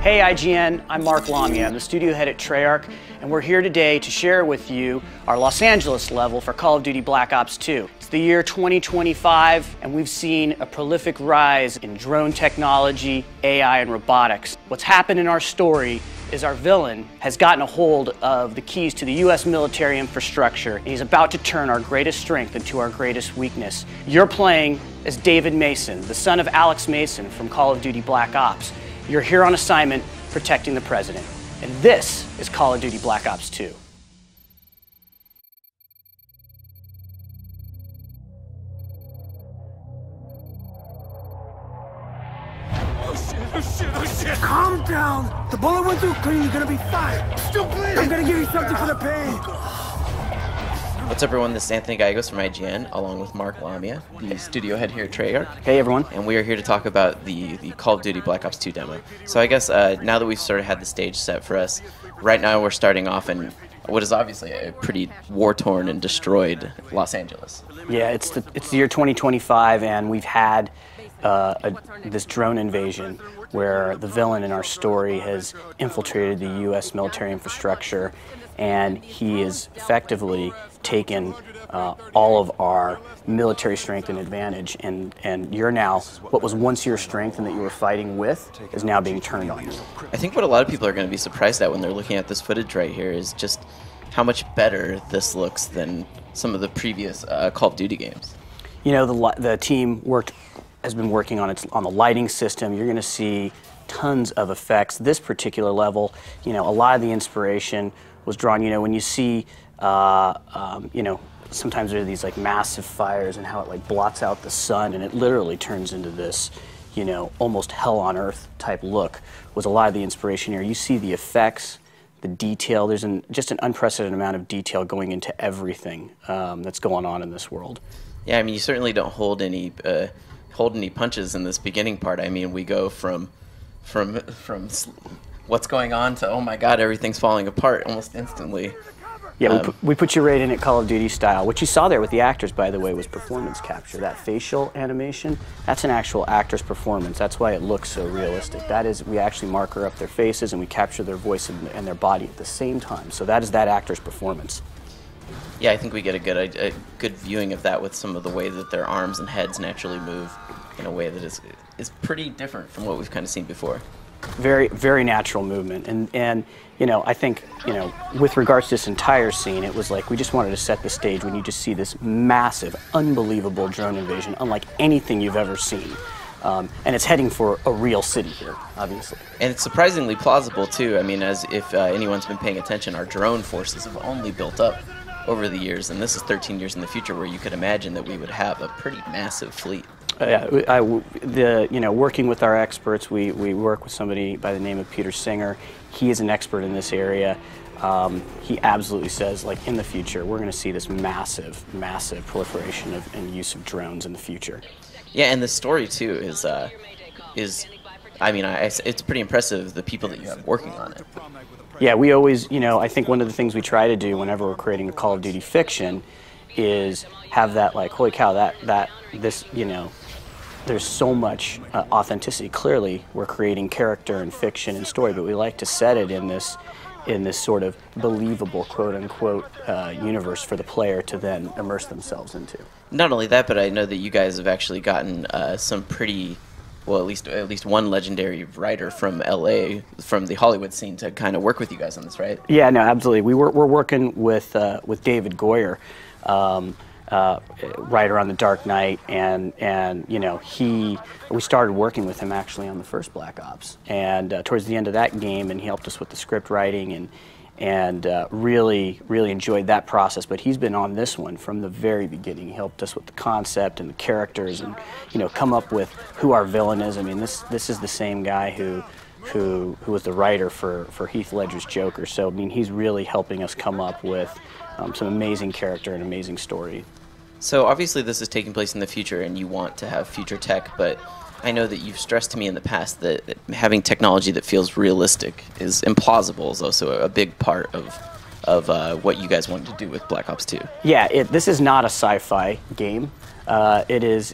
Hey IGN, I'm Mark Lamia. I'm the studio head at Treyarch, and we're here today to share with you our Los Angeles level for Call of Duty Black Ops 2. It's the year 2025, and we've seen a prolific rise in drone technology, AI, and robotics. What's happened in our story is our villain has gotten a hold of the keys to the US military infrastructure, and he's about to turn our greatest strength into our greatest weakness. You're playing as David Mason, the son of Alex Mason from Call of Duty Black Ops. You're here on assignment protecting the president. And this is Call of Duty Black Ops 2. Oh shit. Calm down. The bullet went through clean. You're gonna be fine. Still bleeding. I'm gonna give you something for the pain. What's up, everyone? This is Anthony Gallegos from IGN, along with Mark Lamia, the studio head here at Treyarch. Hey, everyone. And we are here to talk about the Call of Duty Black Ops 2 demo. So I guess now that we've sort of had the stage set for us, right now we're starting off in what is obviously a pretty war-torn and destroyed Los Angeles. Yeah, it's the year 2025, and we've had this drone invasion where the villain in our story has infiltrated the U.S. military infrastructure, and he is effectively taken all of our military strength and advantage, and you're now, what was once your strength and that you were fighting with, is now being turned on you. I think what a lot of people are going to be surprised at when they're looking at this footage right here is just how much better this looks than some of the previous Call of Duty games. You know, the team has been working on the lighting system. You're going to see tons of effects. This particular level, you know, a lot of the inspiration was drawn, you know, when you see, you know, sometimes there are these like massive fires and how it like blots out the sun and it literally turns into this, you know, almost hell on earth type look, was a lot of the inspiration here. You see the effects, the detail. There's just an unprecedented amount of detail going into everything that's going on in this world. Yeah, I mean, you certainly don't hold any punches in this beginning part. I mean, we go from what's going on to, oh my god, everything's falling apart almost instantly. Yeah, we put you right in at Call of Duty style. What you saw there with the actors, by the way, was performance capture. That facial animation, that's an actual actor's performance. That's why it looks so realistic. That is, we actually marker up their faces and we capture their voice and their body at the same time. So that is that actor's performance. Yeah, I think we get a good viewing of that with some of the way that their arms and heads naturally move in a way that is pretty different from what we've kind of seen before. Very, very natural movement, and you know, I think, you know, with regards to this entire scene, it was like we just wanted to set the stage when you just see this massive, unbelievable drone invasion, unlike anything you've ever seen, and it's heading for a real city here, obviously. And it's surprisingly plausible too. I mean, as if anyone's been paying attention, our drone forces have only built up over the years, and this is 13 years in the future, where you could imagine that we would have a pretty massive fleet. Yeah, you know, working with our experts, we work with somebody by the name of Peter Singer. He is an expert in this area. He absolutely says, like, in the future, we're going to see this massive, massive proliferation and use of drones in the future. Yeah, and the story too is I mean, it's pretty impressive, the people that you have working on it. Yeah, we always, you know, I think one of the things we try to do whenever we're creating a Call of Duty fiction is have that, like, holy cow, this, you know, there's so much authenticity. Clearly, we're creating character and fiction and story, but we like to set it in this sort of believable, quote-unquote, universe for the player to then immerse themselves into. Not only that, but I know that you guys have actually gotten some pretty, well, at least one legendary writer from LA, from the Hollywood scene, to kind of work with you guys on this, right? Yeah, no, absolutely. We're working with David Goyer, writer on The Dark Knight, and you know, we started working with him actually on the first Black Ops, and towards the end of that game, and he helped us with the script writing and really enjoyed that process. But he's been on this one from the very beginning. He helped us with the concept and the characters, and, you know, come up with who our villain is. I mean, this is the same guy who was the writer for Heath Ledger's Joker. So I mean, he's really helping us come up with some amazing character and amazing story. So obviously this is taking place in the future and you want to have future tech, but I know that you've stressed to me in the past that having technology that feels realistic is implausible is also a big part of what you guys wanted to do with Black Ops 2. Yeah, this is not a sci-fi game. It's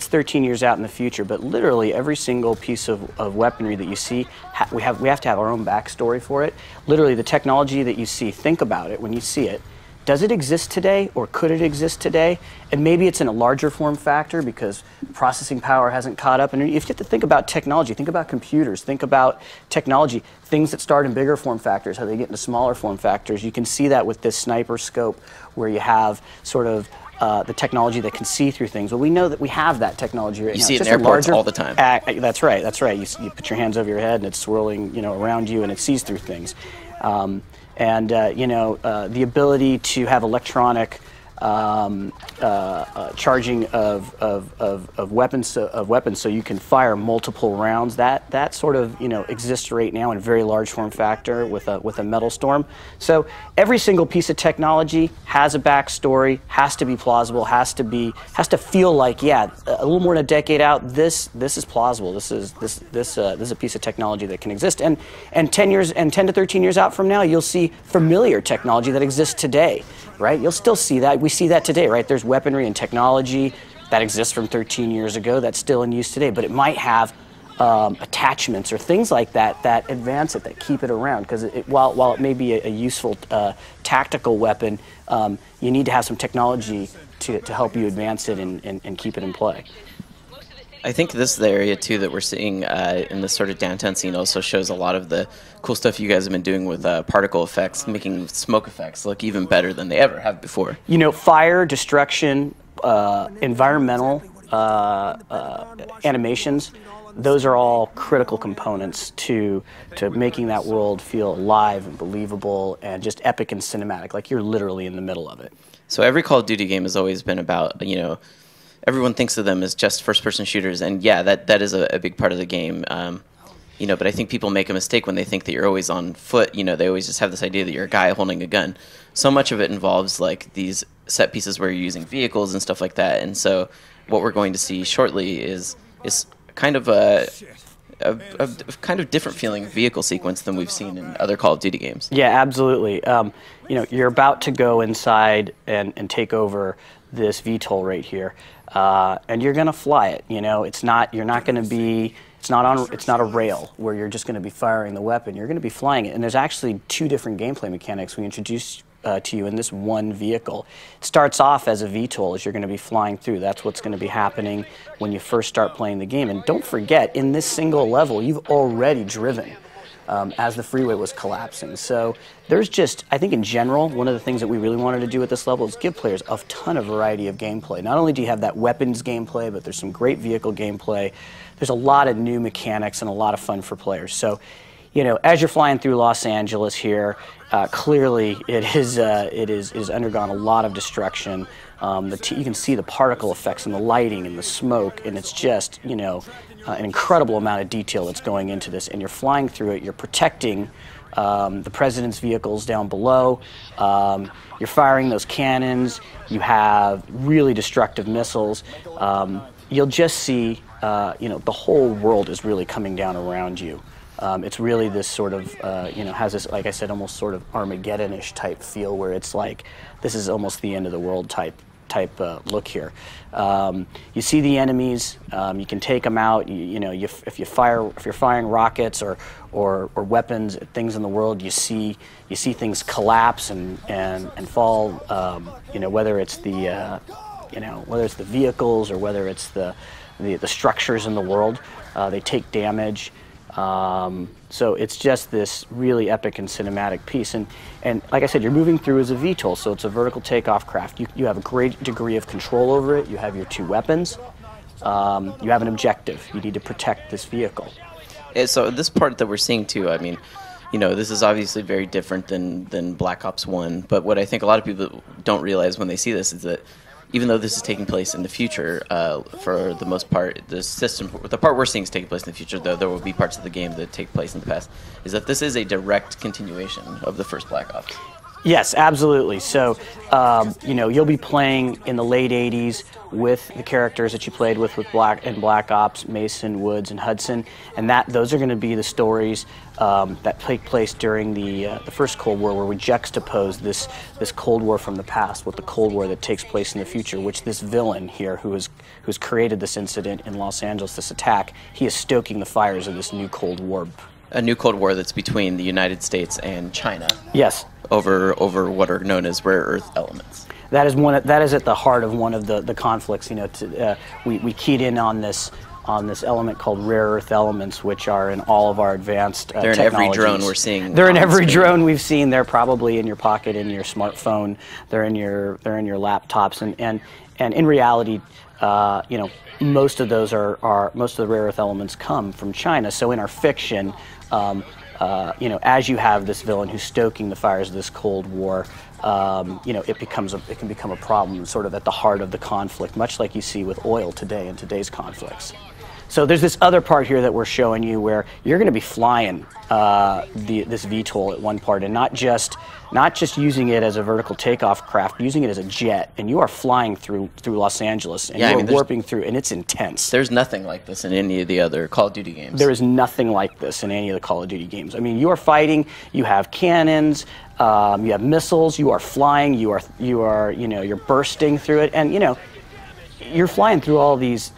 13 years out in the future, but literally every single piece of weaponry that you see, we have to have our own backstory for it. Literally, the technology that you see, think about it when you see it. Does it exist today, or could it exist today? And maybe it's in a larger form factor because processing power hasn't caught up. And if you have to think about technology, think about computers, think about technology, things that start in bigger form factors, how they get into smaller form factors. You can see that with this sniper scope where you have sort of the technology that can see through things. Well, we know that we have that technology right now. You see it in airports all the time. That's right. That's right. You put your hands over your head and it's swirling, around you, and it sees through things. The ability to have electronic charging of weapons, so you can fire multiple rounds. That sort of exists right now in very large form factor with a metal storm. So every single piece of technology has a backstory, has to be plausible, has to feel like, yeah, a little more than a decade out, this is plausible. This is a piece of technology that can exist. And 10 to 13 years out from now, you'll see familiar technology that exists today. Right? You'll still see that. We see that today, right? There's weaponry and technology that exists from 13 years ago that's still in use today, but it might have attachments or things like that that advance it, that keep it around. Because while it may be a useful tactical weapon, you need to have some technology to help you advance it and keep it in play. I think this is the area, too, that we're seeing in this sort of downtown scene also shows a lot of the cool stuff you guys have been doing with particle effects, making smoke effects look even better than they ever have before. Fire, destruction, environmental animations, those are all critical components to making that world feel alive and believable and just epic and cinematic, like you're literally in the middle of it. So every Call of Duty game has always been about, everyone thinks of them as just first-person shooters, and yeah, that is a big part of the game. But I think people make a mistake when they think that you're always on foot. They always just have this idea that you're a guy holding a gun. So much of it involves like these set pieces where you're using vehicles and stuff like that. And so what we're going to see shortly is kind of a kind of different feeling vehicle sequence than we've seen in other Call of Duty games. Yeah, absolutely. You're about to go inside and take over this VTOL right here, and you're going to fly it. It's not a rail where you're just going to be firing the weapon. You're going to be flying it, and there's actually two different gameplay mechanics we introduced to you in this one vehicle. It starts off as a VTOL as you're going to be flying through. That's what's going to be happening when you first start playing the game. And don't forget, in this single level, you've already driven as the freeway was collapsing. So there's just, I think in general, one of the things that we really wanted to do at this level is give players a ton of variety of gameplay. Not only do you have that weapons gameplay, but there's some great vehicle gameplay. There's a lot of new mechanics and a lot of fun for players. So, as you're flying through Los Angeles here, clearly it is undergone a lot of destruction. You can see the particle effects and the lighting and the smoke, and it's just, an incredible amount of detail that's going into this. And you're flying through it, you're protecting the president's vehicles down below, you're firing those cannons, you have really destructive missiles. You'll just see, the whole world is really coming down around you. It's really this sort of, has this, like I said, almost sort of Armageddon-ish type feel where it's like, this is almost the end of the world type look here. You see the enemies, you can take them out. If you're firing rockets or weapons at things in the world, you see things collapse and fall. Whether it's the vehicles or whether it's the structures in the world, they take damage. So it's just this really epic and cinematic piece. And like I said, you're moving through as a VTOL, so it's a vertical takeoff craft. You have a great degree of control over it. You have your two weapons. You have an objective. You need to protect this vehicle. So this part that we're seeing too, I mean, this is obviously very different than Black Ops 1, but what I think a lot of people don't realize when they see this is that even though this is taking place in the future, for the most part, the part we're seeing is taking place in the future, though there will be parts of the game that take place in the past, is that this is a direct continuation of the first Black Ops. Yes, absolutely. So, you know, you'll be playing in the late 80s with the characters that you played with Black Ops, Mason, Woods, and Hudson, and those are going to be the stories that take place during the first Cold War, where we juxtapose this Cold War from the past with the Cold War that takes place in the future, which this villain here, who's created this incident in Los Angeles, this attack, he is stoking the fires of this new Cold War. A new Cold War that's between the United States and China. Yes. Over what are known as rare earth elements. That is at the heart of one of the conflicts. You know, we keyed in on this element called rare earth elements, which are in all of our advanced They're in technologies. every drone we're seeing. They're in every drone we've seen. They're probably in your pocket, in your smartphone. They're in your laptops, and in reality, you know, most of those most of the rare earth elements come from China. So in our fiction, you know, as you have this villain who's stoking the fires of this Cold War, you know, it can become a problem sort of at the heart of the conflict, much like you see with oil today in today's conflicts. So there's this other part here that we're showing you where you're going to be flying this VTOL at one part, and not just using it as a vertical takeoff craft, but using it as a jet, and you are flying through Los Angeles, and you are warping through, and it's intense. There's nothing like this in any of the other Call of Duty games. There is nothing like this in any of the Call of Duty games. I mean, you are fighting, you have cannons, you have missiles, you are flying, you are you know, you're bursting through it, and you know, you're flying through all these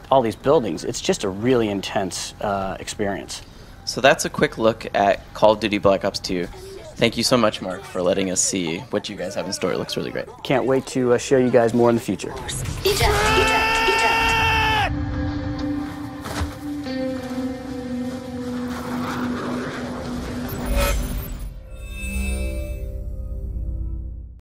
buildings. It's just a really intense experience. So that's a quick look at Call of Duty Black Ops 2. Thank you so much, Mark, for letting us see what you guys have in store. It looks really great. Can't wait to show you guys more in the future. Eject.